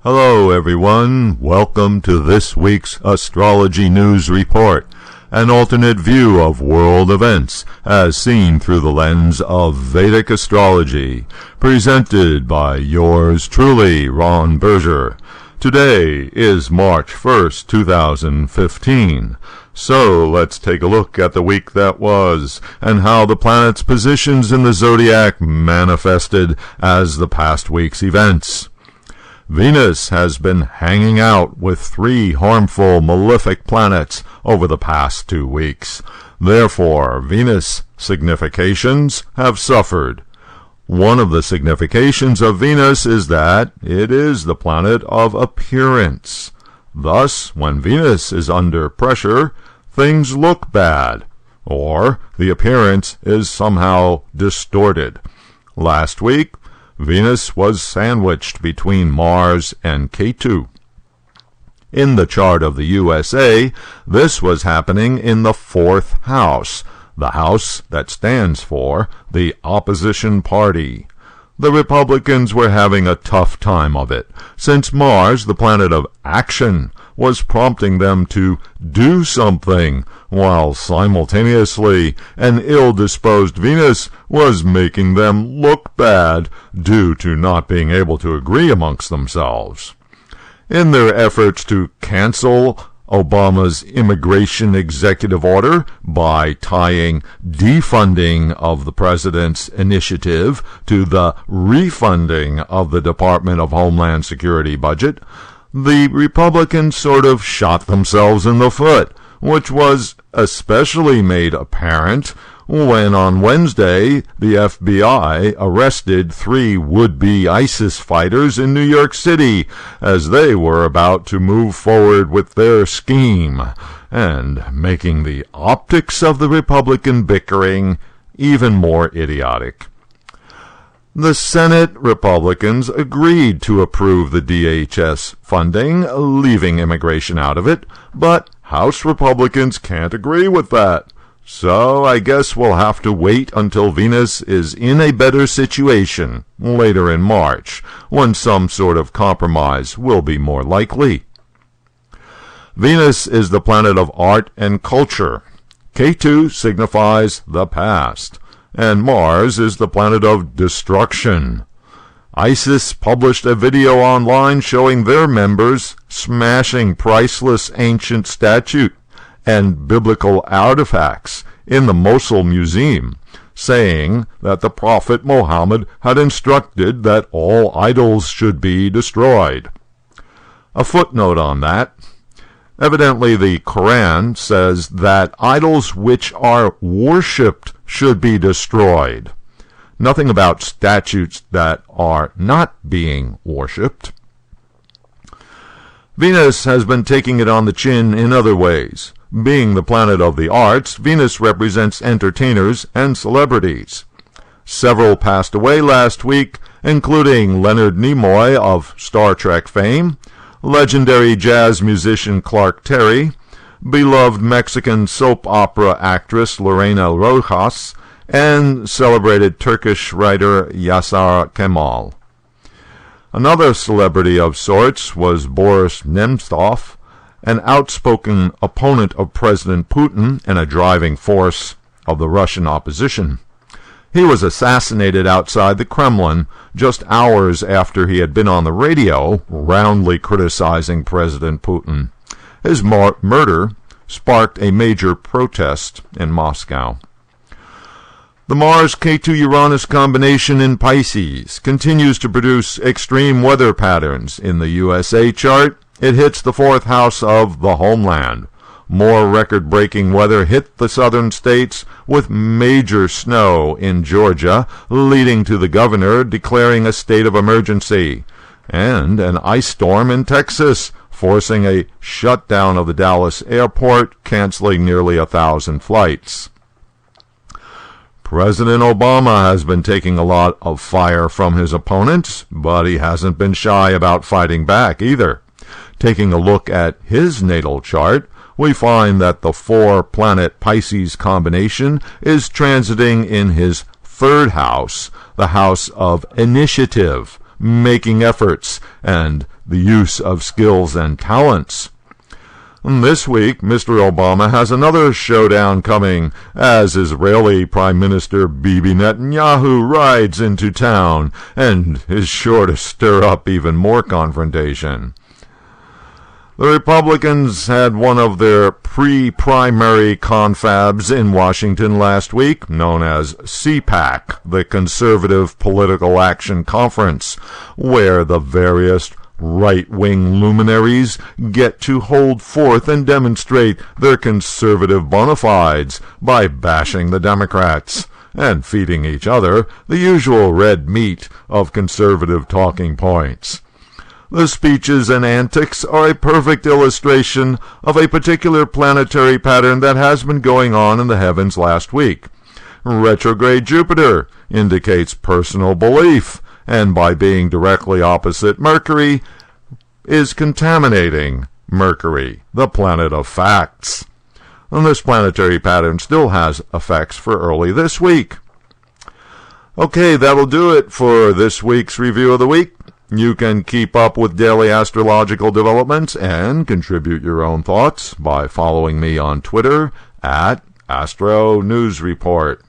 Hello everyone, welcome to this week's Astrology News Report, an alternate view of world events as seen through the lens of Vedic astrology, presented by yours truly, Ron Berger. Today is March 1st, 2015. So let's take a look at the week that was, and how the planets' positions in the zodiac manifested as the past week's events. Venus has been hanging out with 3 harmful malefic planets over the past 2 weeks. Therefore, Venus significations have suffered. One of the significations of Venus is that it is the planet of appearance. Thus, when Venus is under pressure, things look bad, or the appearance is somehow distorted. Last week, Venus was sandwiched between Mars and Ketu. In the chart of the USA, this was happening in the 4th house, the house that stands for the opposition party. The Republicans were having a tough time of it, since Mars, the planet of action, was prompting them to do something, while simultaneously an ill-disposed Venus was making them look bad due to not being able to agree amongst themselves. In their efforts to cancel Obama's immigration executive order by tying defunding of the president's initiative to the refunding of the Department of Homeland Security budget, the Republicans sort of shot themselves in the foot, which was especially made apparent when on Wednesday the FBI arrested 3 would-be ISIS fighters in New York City as they were about to move forward with their scheme, and making the optics of the Republican bickering even more idiotic. The Senate Republicans agreed to approve the DHS funding, leaving immigration out of it, but House Republicans can't agree with that. So I guess we'll have to wait until Venus is in a better situation later in March, when some sort of compromise will be more likely. Venus is the planet of art and culture. Ketu signifies the past, and Mars is the planet of destruction. ISIS published a video online showing their members smashing priceless ancient statues and biblical artifacts in the Mosul Museum, saying that the Prophet Muhammad had instructed that all idols should be destroyed. A footnote on that. Evidently the Quran says that idols which are worshipped should be destroyed. Nothing about statues that are not being worshipped. Venus has been taking it on the chin in other ways. Being the planet of the arts, Venus represents entertainers and celebrities. Several passed away last week, including Leonard Nimoy of Star Trek fame, legendary jazz musician Clark Terry, beloved Mexican soap opera actress Lorena Rojas, and celebrated Turkish writer Yasar Kemal. Another celebrity of sorts was Boris Nemstov, an outspoken opponent of President Putin and a driving force of the Russian opposition. He was assassinated outside the Kremlin just hours after he had been on the radio roundly criticizing President Putin. His murder sparked a major protest in Moscow. The Mars-Ketu-Uranus combination in Pisces continues to produce extreme weather patterns. In the USA chart, it hits the 4th house of the homeland. More record-breaking weather hit the southern states, with major snow in Georgia, leading to the governor declaring a state of emergency, and an ice storm in Texas, forcing a shutdown of the Dallas airport, canceling nearly 1,000 flights. President Obama has been taking a lot of fire from his opponents, but he hasn't been shy about fighting back either. Taking a look at his natal chart, we find that the 4-planet Pisces combination is transiting in his 3rd house, the house of initiative, making efforts and the use of skills and talents. This week, Mr. Obama has another showdown coming as Israeli Prime Minister Bibi Netanyahu rides into town and is sure to stir up even more confrontation. The Republicans had one of their pre-primary confabs in Washington last week, known as CPAC, the Conservative Political Action Conference, where the various right-wing luminaries get to hold forth and demonstrate their conservative bona fides by bashing the Democrats and feeding each other the usual red meat of conservative talking points. The speeches and antics are a perfect illustration of a particular planetary pattern that has been going on in the heavens last week. Retrograde Jupiter indicates personal belief, and by being directly opposite Mercury, is contaminating Mercury, the planet of facts. And this planetary pattern still has effects for early this week. Okay, that'll do it for this week's Review of the Week. You can keep up with daily astrological developments and contribute your own thoughts by following me on Twitter at Astro News Report.